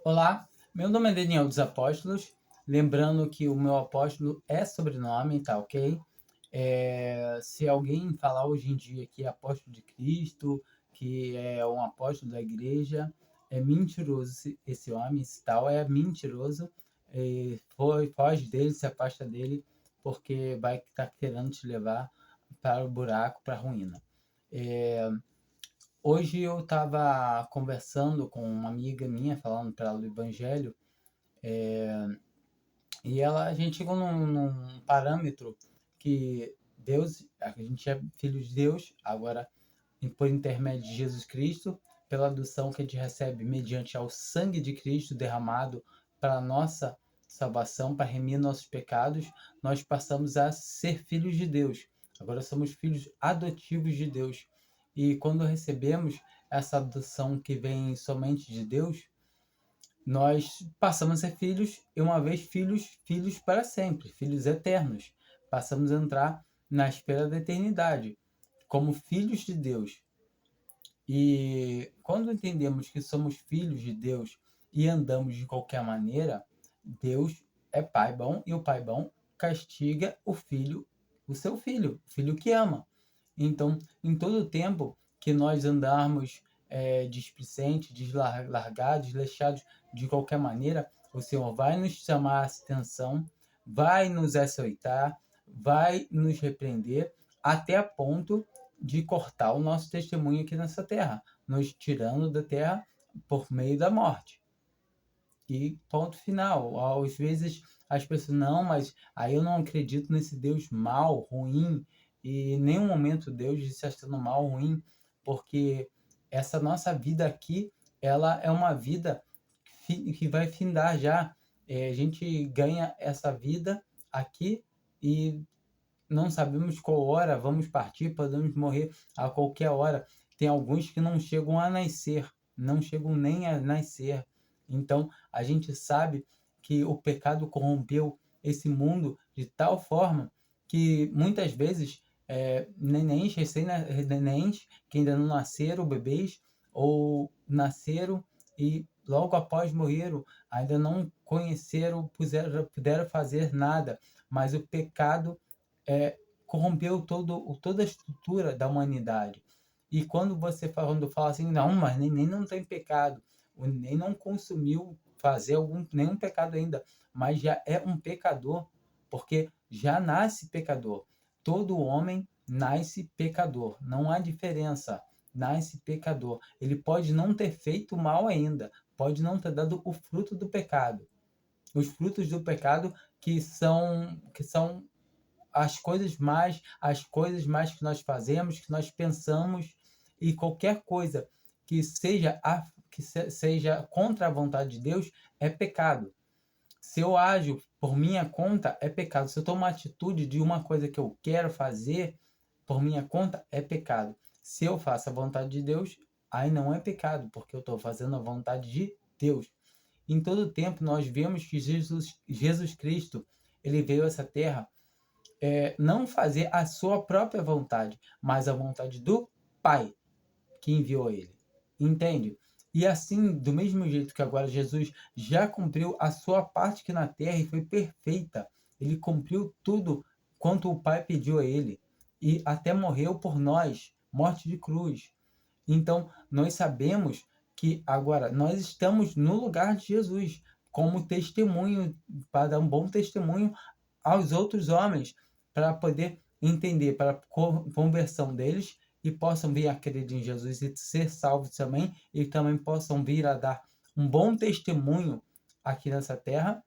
Olá, meu nome é Daniel dos Apóstolos. Lembrando que o meu apóstolo é sobrenome, tá ok? Se alguém falar hoje em dia que é apóstolo de Cristo, que é um apóstolo da igreja, é mentiroso esse homem, esse tal é mentiroso. Foge dele, se afasta dele, porque vai estar querendo te levar para o buraco, para a ruína. É, Hoje eu estava conversando com uma amiga minha, falando para ela do Evangelho, e a gente chegou num parâmetro que Deus, a gente é filho de Deus, agora por intermédio de Jesus Cristo, pela adoção que a gente recebe mediante ao sangue de Cristo derramado para a nossa salvação, para remir nossos pecados, nós passamos a ser filhos de Deus. Agora somos filhos adotivos de Deus. E quando recebemos essa adoção que vem somente de Deus, nós passamos a ser filhos e uma vez filhos, filhos para sempre, filhos eternos. Passamos a entrar na esfera da eternidade, como filhos de Deus. E quando entendemos que somos filhos de Deus e andamos de qualquer maneira, Deus é pai bom e o pai bom castiga o seu filho, o filho que ama. Então, em todo tempo que nós andarmos displicentes, largados, desleixados de qualquer maneira, o Senhor vai nos chamar a atenção, vai nos açoitar, vai nos repreender, até a ponto de cortar o nosso testemunho aqui nessa terra, nos tirando da terra por meio da morte. E ponto final. Às vezes as pessoas, não, mas aí eu não acredito nesse Deus mal, ruim, e em nenhum momento Deus está sendo mal, ruim, porque essa nossa vida aqui, ela é uma vida que vai findar já. A gente ganha essa vida aqui e não sabemos qual hora vamos partir, podemos morrer a qualquer hora. Tem alguns que não chegam a nascer, não chegam nem a nascer. Então, a gente sabe que o pecado corrompeu esse mundo de tal forma que muitas vezes nenéns, recém-nenéns, que ainda não nasceram, bebês, ou nasceram e logo após morreram, ainda não conheceram, puderam fazer nada, mas o pecado corrompeu toda a estrutura da humanidade. E quando fala assim, não, mas nem não tem pecado, nem não consumiu fazer nenhum pecado ainda, mas já é um pecador, porque já nasce pecador. Todo homem nasce pecador, não há diferença, nasce pecador. Ele pode não ter feito mal ainda, pode não ter dado o fruto do pecado. Os frutos do pecado que são as coisas mais que nós fazemos, que nós pensamos, e qualquer coisa que seja contra a vontade de Deus é pecado. Se eu ajo por minha conta, é pecado. Se eu tomo uma atitude de uma coisa que eu quero fazer por minha conta, é pecado. Se eu faço a vontade de Deus, aí não é pecado, porque eu estou fazendo a vontade de Deus. Em todo tempo nós vemos que Jesus Cristo, ele veio a essa terra não fazer a sua própria vontade, mas a vontade do Pai que enviou ele. Entende? E assim, do mesmo jeito que agora Jesus já cumpriu a sua parte aqui na terra e foi perfeita, ele cumpriu tudo quanto o Pai pediu a ele e até morreu por nós, morte de cruz. Então, nós sabemos que agora nós estamos no lugar de Jesus, como testemunho, para dar um bom testemunho aos outros homens, para poder entender, para a conversão deles, e possam vir a crer em Jesus e ser salvos também, e também possam vir a dar um bom testemunho aqui nessa terra,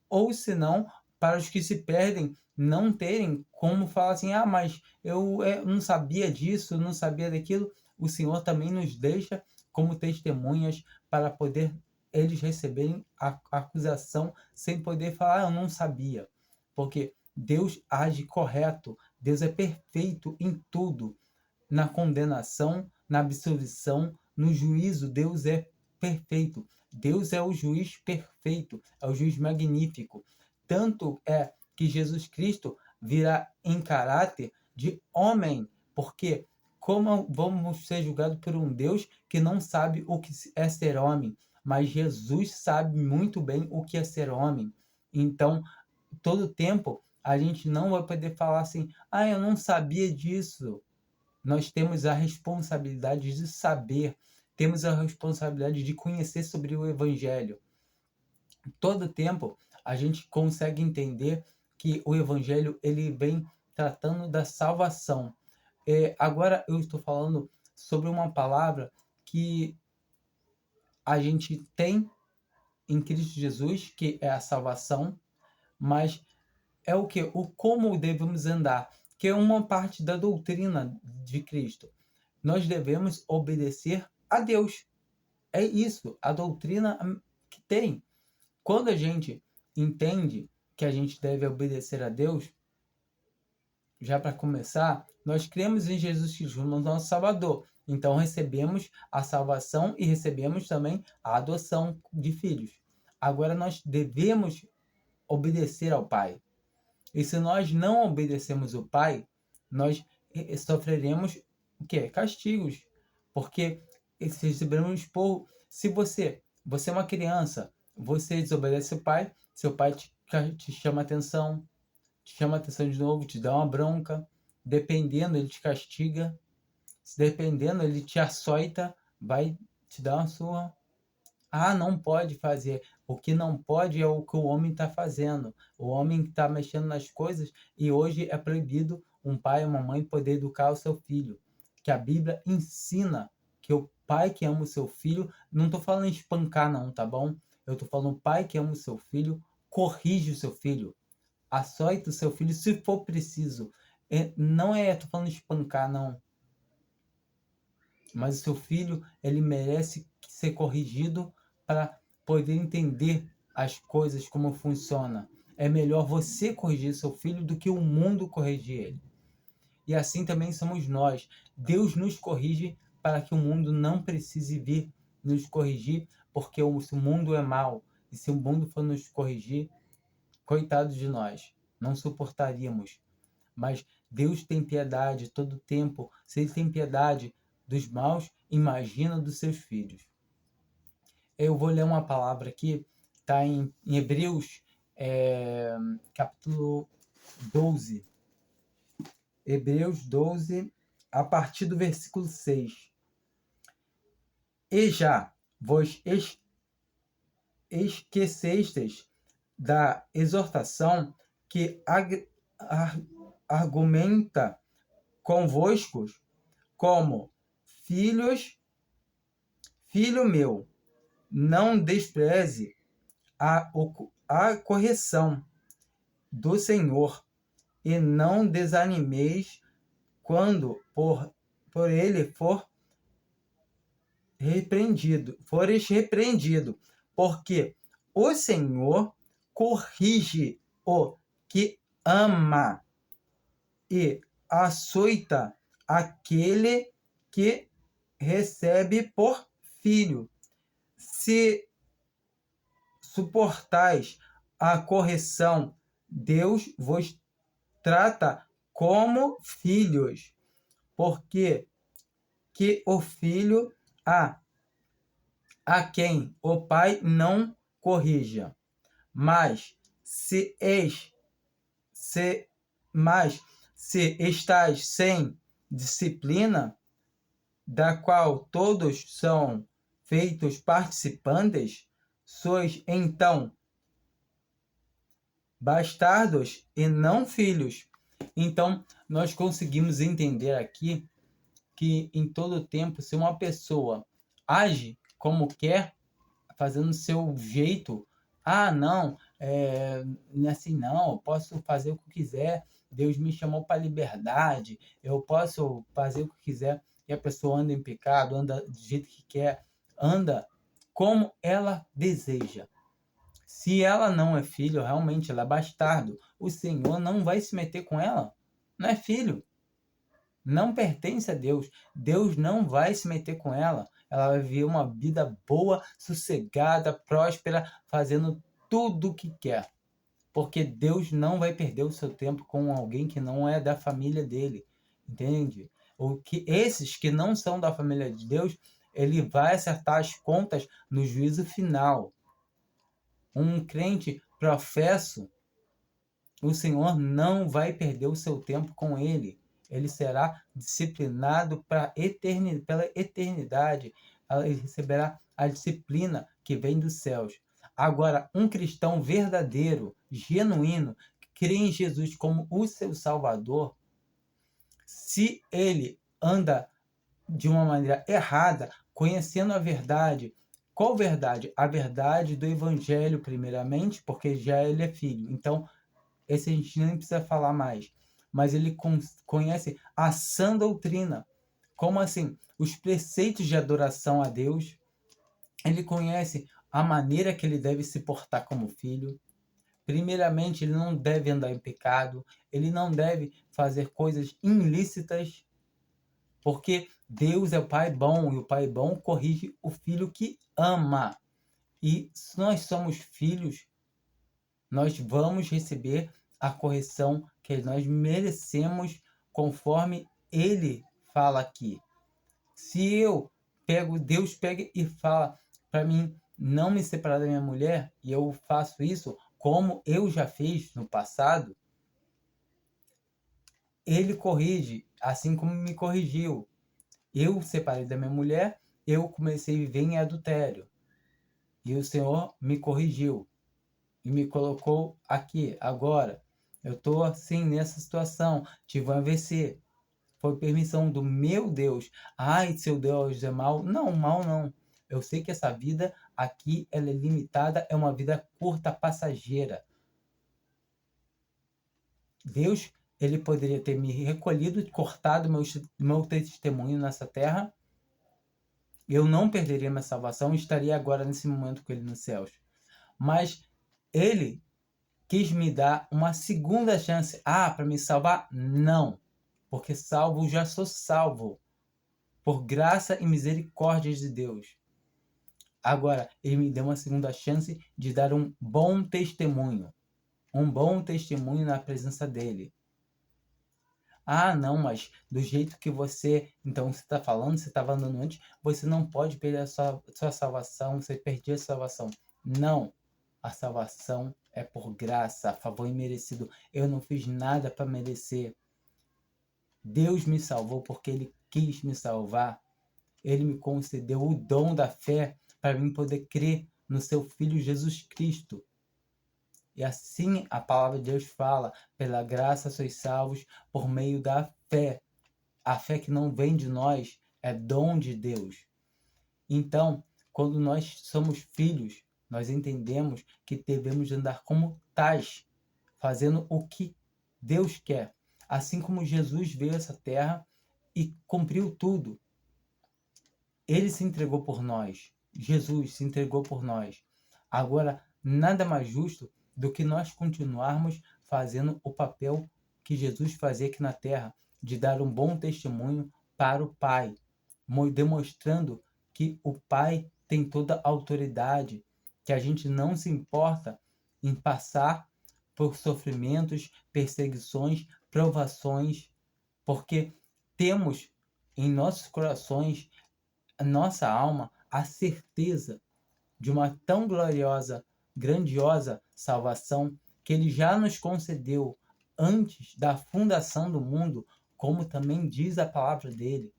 ou se não, para os que se perdem, não terem como falar assim, mas eu não sabia disso, não sabia daquilo. O Senhor também nos deixa como testemunhas para poder eles receberem a acusação sem poder falar, eu não sabia. Porque Deus age correto, Deus é perfeito em tudo. Na condenação, na absolvição, no juízo, Deus é perfeito. Deus é o juiz perfeito, é o juiz magnífico. Tanto é que Jesus Cristo virá em caráter de homem, porque como vamos ser julgados por um Deus que não sabe o que é ser homem, mas Jesus sabe muito bem o que é ser homem. Então, todo tempo, a gente não vai poder falar assim, eu não sabia disso. Nós temos a responsabilidade de saber, temos a responsabilidade de conhecer sobre o Evangelho. Todo tempo, a gente consegue entender que o Evangelho ele vem tratando da salvação. Agora eu estou falando sobre uma palavra que a gente tem em Cristo Jesus, que é a salvação, mas é o que? O como devemos andar, que é uma parte da doutrina de Cristo. Nós devemos obedecer a Deus. É isso, a doutrina que tem. Quando a gente entende que a gente deve obedecer a Deus, já para começar, nós cremos em Jesus Cristo, no nosso Salvador. Então recebemos a salvação e recebemos também a adoção de filhos. Agora nós devemos obedecer ao Pai. E se nós não obedecemos o Pai, nós sofreremos o quê? Castigos. Porque receberemos por... Se você é uma criança, você desobedece o Pai, seu Pai te chama atenção, de novo, te dá uma bronca. Dependendo, ele te castiga. Dependendo, ele te açoita, vai te dar uma surra. Não pode fazer. O que não pode é o que o homem está fazendo. O homem está mexendo nas coisas e hoje é proibido um pai e uma mãe poder educar o seu filho. Que a Bíblia ensina que o pai que ama o seu filho, não estou falando em espancar não, tá bom? Eu estou falando o pai que ama o seu filho, corrige o seu filho. Açoita o seu filho se for preciso. Não estou falando de espancar não. Mas o seu filho, ele merece ser corrigido para poder entender as coisas, como funciona. É melhor você corrigir seu filho do que o mundo corrigir ele. E assim também somos nós. Deus nos corrige para que o mundo não precise vir nos corrigir, porque o mundo é mau. E se o mundo for nos corrigir, coitado de nós, não suportaríamos. Mas Deus tem piedade todo tempo. Se Ele tem piedade dos maus, imagina dos seus filhos. Eu vou ler uma palavra aqui, está em Hebreus, capítulo 12. Hebreus 12, a partir do versículo 6. E já vos esquecestes da exortação que argumenta convosco como filhos, filho meu, não despreze a correção do Senhor e não desanimeis quando por ele fores repreendido, porque o Senhor corrige o que ama e açoita aquele que recebe por filho. Se suportais a correção, Deus vos trata como filhos, porque que o filho a quem o pai não corrija. Mas se estais sem disciplina, da qual todos são feitos participantes, sois então bastardos e não filhos. Então, nós conseguimos entender aqui que em todo tempo, se uma pessoa age como quer, fazendo o seu jeito, não é assim não, eu posso fazer o que quiser, Deus me chamou para a liberdade, eu posso fazer o que quiser, e a pessoa anda em pecado, anda do jeito que quer, anda como ela deseja. Se ela não é filho, realmente ela é bastardo, o Senhor não vai se meter com ela, não é filho. Não pertence a Deus. Deus não vai se meter com ela. Ela vai viver uma vida boa, sossegada, próspera, fazendo tudo o que quer. Porque Deus não vai perder o seu tempo com alguém que não é da família dele. Entende? Esses que não são da família de Deus, ele vai acertar as contas no juízo final. Um crente professo, o Senhor não vai perder o seu tempo com ele. Ele será disciplinado pela eternidade. Ele receberá a disciplina que vem dos céus. Agora, um cristão verdadeiro, genuíno, que crê em Jesus como o seu Salvador, se ele anda de uma maneira errada, conhecendo a verdade. Qual verdade? A verdade do Evangelho, primeiramente, porque já ele é filho. Então, esse a gente nem precisa falar mais. Mas ele conhece a sã doutrina. Como assim? Os preceitos de adoração a Deus. Ele conhece a maneira que ele deve se portar como filho. Primeiramente, ele não deve andar em pecado. Ele não deve fazer coisas ilícitas. Porque Deus é o Pai bom, e o Pai bom corrige o filho que ama. E se nós somos filhos, nós vamos receber a correção que nós merecemos, conforme ele fala aqui. Se eu pego, Deus pega e fala para mim não me separar da minha mulher, e eu faço isso como eu já fiz no passado, ele corrige, assim como me corrigiu. Eu separei da minha mulher, eu comecei a viver em adultério. E o Senhor me corrigiu e me colocou aqui, agora. Eu estou assim, nessa situação. Tive um AVC. Foi permissão do meu Deus. Ai, seu Deus é mal. Não, mal não. Eu sei que essa vida aqui ela é limitada, é uma vida curta, passageira. Deus, ele poderia ter me recolhido e cortado meu testemunho nessa terra. Eu não perderia minha salvação e estaria agora nesse momento com ele nos céus. Mas ele quis me dar uma segunda chance. Ah, para me salvar? Não. Porque salvo, já sou salvo. Por graça e misericórdia de Deus. Agora, ele me deu uma segunda chance de dar um bom testemunho. Um bom testemunho na presença dele. Ah, não, mas do jeito que você... Então, você está falando, você estava andando antes, você não pode perder a sua salvação, você perdeu a salvação. Não. A salvação é por graça, a favor imerecido. Eu não fiz nada para merecer. Deus me salvou porque Ele quis me salvar. Ele me concedeu o dom da fé para mim poder crer no seu Filho Jesus Cristo. E assim a palavra de Deus fala, pela graça sois salvos por meio da fé. A fé que não vem de nós é dom de Deus. Então, quando nós somos filhos, nós entendemos que devemos andar como tais, fazendo o que Deus quer. Assim como Jesus veio a essa terra e cumpriu tudo. Ele se entregou por nós. Jesus se entregou por nós. Agora, nada mais justo do que nós continuarmos fazendo o papel que Jesus fazia aqui na terra, de dar um bom testemunho para o Pai, demonstrando que o Pai tem toda a autoridade, que a gente não se importa em passar por sofrimentos, perseguições, provações, porque temos em nossos corações, a nossa alma, a certeza de uma tão gloriosa, grandiosa salvação que Ele já nos concedeu antes da fundação do mundo, como também diz a palavra dele,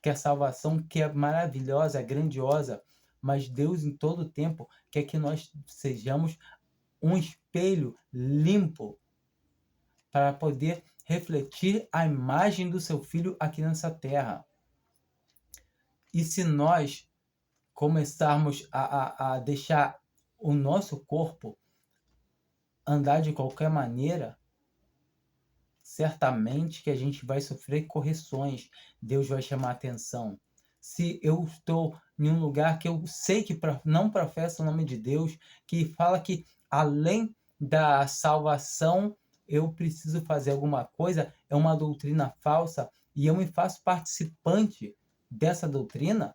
que a salvação que é maravilhosa, grandiosa, mas Deus em todo tempo quer que nós sejamos um espelho limpo para poder refletir a imagem do seu Filho aqui nessa terra. E se nós começarmos a deixar o nosso corpo andar de qualquer maneira, certamente que a gente vai sofrer correções. Deus vai chamar atenção. Se eu estou em um lugar que eu sei que não professa o nome de Deus, que fala que além da salvação eu preciso fazer alguma coisa, é uma doutrina falsa, e eu me faço participante dessa doutrina,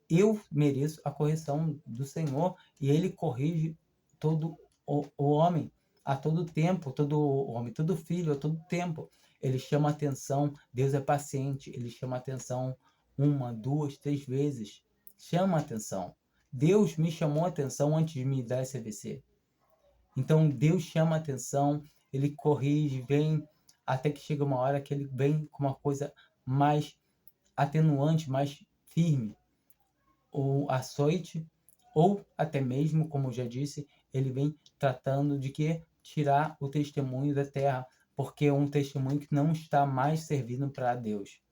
eu mereço a correção do Senhor, e Ele corrige todo o homem a todo tempo, todo homem, todo filho, a todo tempo. Ele chama atenção, Deus é paciente, ele chama atenção 1, 2, 3 vezes. chama atenção. Deus me chamou a atenção antes de me dar esse AVC. Então Deus chama a atenção, ele corrige, vem, até que chega uma hora que ele vem com uma coisa mais atenuante, mais firme. Ou açoite, ou até mesmo, como eu já disse, ele vem tratando de que tirar o testemunho da terra, porque é um testemunho que não está mais servindo para Deus.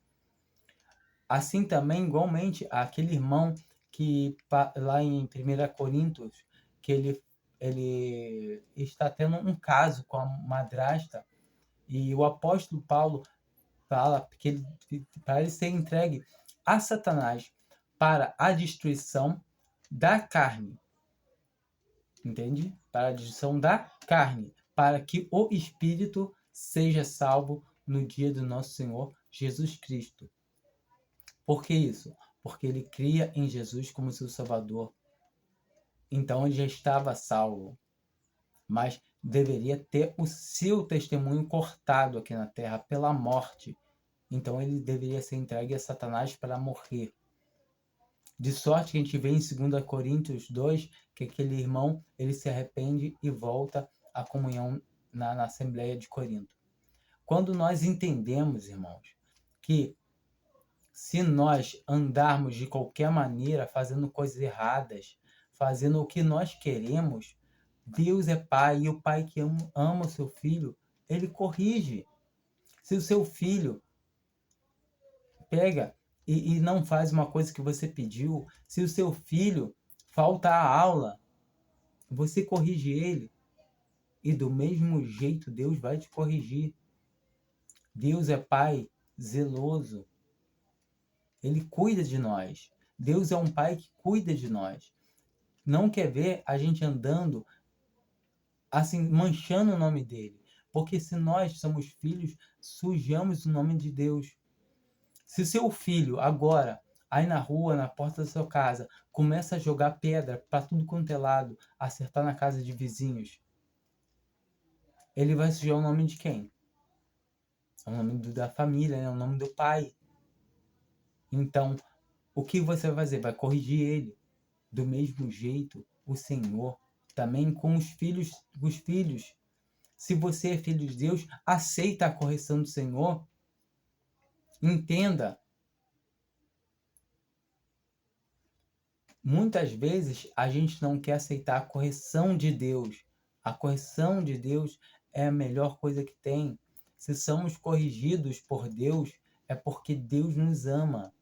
Assim também, igualmente, aquele irmão que lá em 1 Coríntios, que ele está tendo um caso com a madrasta, e o apóstolo Paulo fala que para ele ser entregue a Satanás para a destruição da carne. Entende? Para a destruição da carne, para que o espírito seja salvo no dia do nosso Senhor Jesus Cristo. Por que isso? Porque ele cria em Jesus como seu Salvador. Então ele já estava salvo, mas deveria ter o seu testemunho cortado aqui na terra pela morte. Então ele deveria ser entregue a Satanás para morrer. De sorte que a gente vê em 2 Coríntios 2 que aquele irmão ele se arrepende e volta à comunhão na Assembleia de Corinto. Quando nós entendemos, irmãos, que se nós andarmos de qualquer maneira, fazendo coisas erradas, fazendo o que nós queremos, Deus é Pai, e o Pai que ama o seu filho, ele corrige. Se o seu filho pega e não faz uma coisa que você pediu, se o seu filho falta à aula, você corrige ele, e do mesmo jeito Deus vai te corrigir. Deus é Pai zeloso. Ele cuida de nós. Deus é um Pai que cuida de nós. Não quer ver a gente andando assim, manchando o nome dele. Porque se nós somos filhos, sujamos o nome de Deus. Se seu filho agora, aí na rua, na porta da sua casa, começa a jogar pedra para tudo quanto é lado, acertar na casa de vizinhos, ele vai sujar o nome de quem? É o nome da família, é o nome do pai. Então, o que você vai fazer? Vai corrigir ele. Do mesmo jeito, o Senhor também com os filhos. Se você é filho de Deus, aceita a correção do Senhor. Entenda. Muitas vezes a gente não quer aceitar a correção de Deus. A correção de Deus é a melhor coisa que tem. Se somos corrigidos por Deus, é porque Deus nos ama.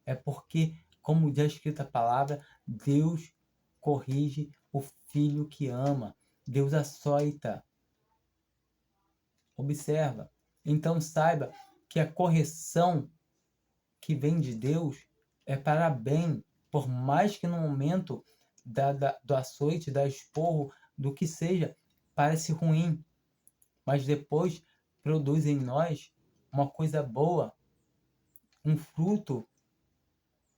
É porque, como já escrita a palavra, Deus corrige o filho que ama. Deus açoita. Observa. Então saiba que a correção que vem de Deus é para bem. Por mais que no momento do açoite, da esporro, do que seja, parece ruim. Mas depois produz em nós uma coisa boa. Um fruto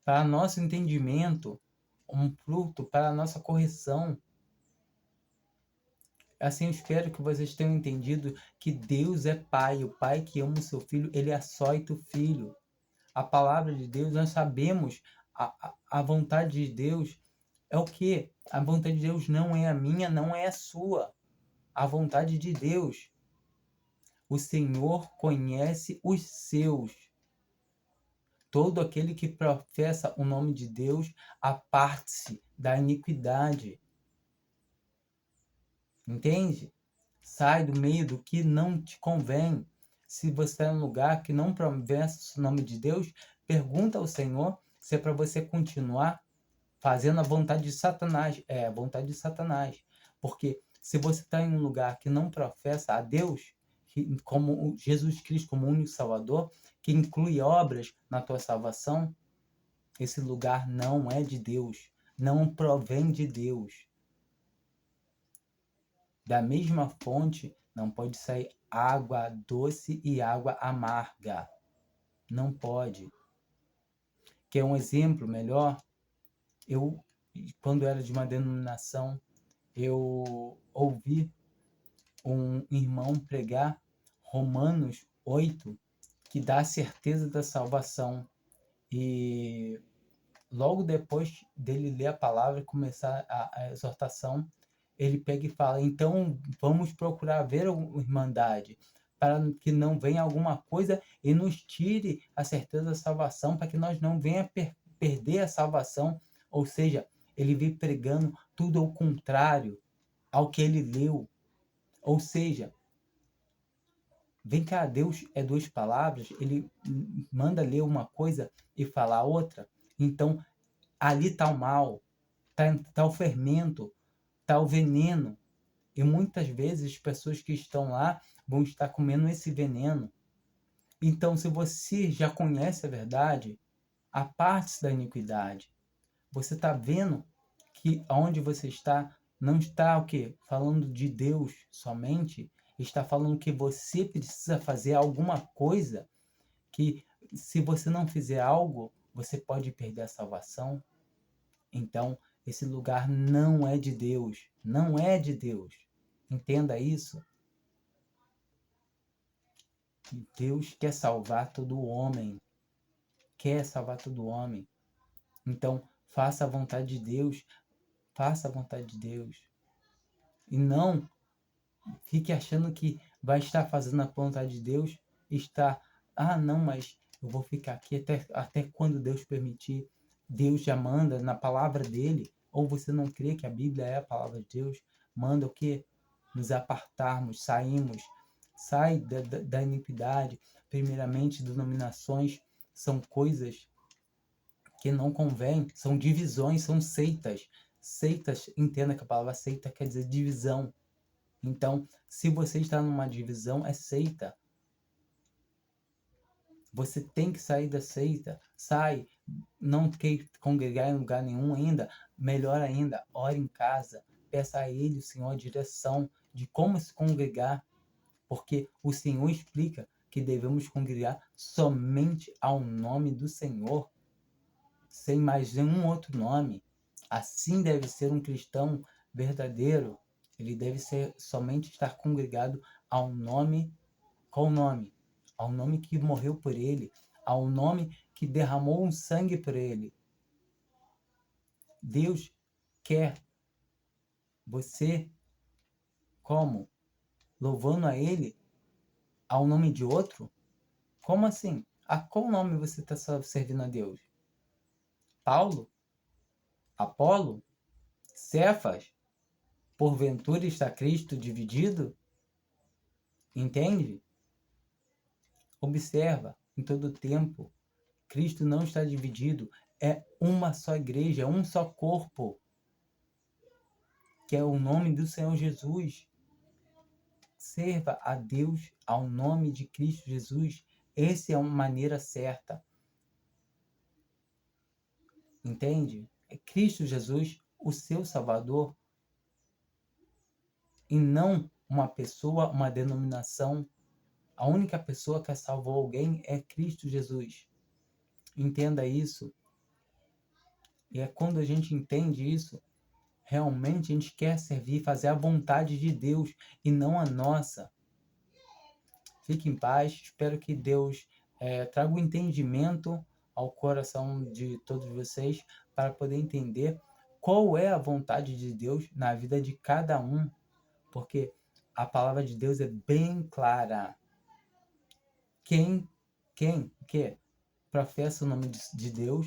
para nosso entendimento. Um fruto para a nossa correção. Assim, eu espero que vocês tenham entendido que Deus é Pai. O Pai que ama o seu filho, ele açoita o filho. A palavra de Deus, nós sabemos a vontade de Deus é o quê? A vontade de Deus não é a minha, não é a sua. A vontade de Deus. O Senhor conhece os seus. Todo aquele que professa o nome de Deus, aparte-se da iniquidade. Entende? Sai do meio do que não te convém. Se você está em um lugar que não professa o nome de Deus, pergunta ao Senhor se é para você continuar fazendo a vontade de Satanás. É, a vontade de Satanás. Porque se você está em um lugar que não professa a Deus, como Jesus Cristo como único Salvador, que inclui obras na tua salvação, esse lugar não é de Deus. Não provém de Deus. Da mesma fonte não pode sair água doce e água amarga. Não pode. Quer um exemplo melhor? Eu, quando era de uma denominação, eu ouvi um irmão pregar Romanos 8, que dá a certeza da salvação. E logo depois dele ler a palavra e começar a exortação, ele pega e fala: então vamos procurar ver a irmandade, para que não venha alguma coisa e nos tire a certeza da salvação, para que nós não venha perder a salvação. Ou seja, ele vem pregando tudo ao contrário ao que ele leu. Ou seja, vem cá, Deus é duas palavras, ele manda ler uma coisa e falar outra. Então, ali está o mal, está o fermento, está o veneno. E muitas vezes as pessoas que estão lá vão estar comendo esse veneno. Então, se você já conhece a verdade, aparte-se da iniquidade. Você está vendo que onde você está, não está o quê? Falando de Deus somente, está falando que você precisa fazer alguma coisa, que se você não fizer algo, você pode perder a salvação. Então, esse lugar não é de Deus, não é de Deus. Entenda isso. Deus quer salvar todo homem, quer salvar todo homem. Então, faça a vontade de Deus, faça a vontade de Deus. E não fique achando que vai estar fazendo a vontade de Deus, não, mas eu vou ficar aqui até quando Deus permitir. Deus já manda na palavra dele, ou você não crê que a Bíblia é a palavra de Deus, manda o quê? Nos apartarmos, sai da iniquidade. Primeiramente, denominações são coisas que não convêm, são divisões, são seitas. Seitas, entenda que a palavra seita quer dizer divisão. Então, se você está numa divisão, é seita. Você tem que sair da seita. Sai. Não quer congregar em lugar nenhum ainda. Melhor ainda, ore em casa. Peça a Ele, o Senhor, a direção de como se congregar. Porque o Senhor explica que devemos congregar somente ao nome do Senhor, sem mais nenhum outro nome. Assim deve ser um cristão verdadeiro. Ele deve ser somente estar congregado ao nome, qual nome? Ao nome que morreu por ele, ao nome que derramou um sangue por ele. Deus quer você como? Louvando a ele ao nome de outro? Como assim? A qual nome você está servindo a Deus? Paulo? Apolo? Cefas? Porventura está Cristo dividido? Entende? Observa, em todo tempo, Cristo não está dividido, é uma só igreja, um só corpo, que é o nome do Senhor Jesus. Serva a Deus ao nome de Cristo Jesus. Essa é uma maneira certa. Entende? É Cristo Jesus, o seu Salvador, e não uma pessoa, uma denominação. A única pessoa que salvou alguém é Cristo Jesus. Entenda isso. E é quando a gente entende isso, realmente a gente quer servir, fazer a vontade de Deus e não a nossa. Fique em paz. Espero que Deus traga o entendimento ao coração de todos vocês para poder entender qual é a vontade de Deus na vida de cada um. Porque a palavra de Deus é bem clara. Quem que professa o nome de Deus,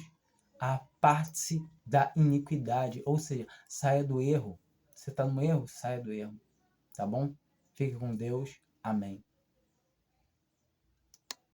aparte-se da iniquidade. Ou seja, saia do erro. Você está no erro? Saia do erro. Tá bom? Fique com Deus. Amém.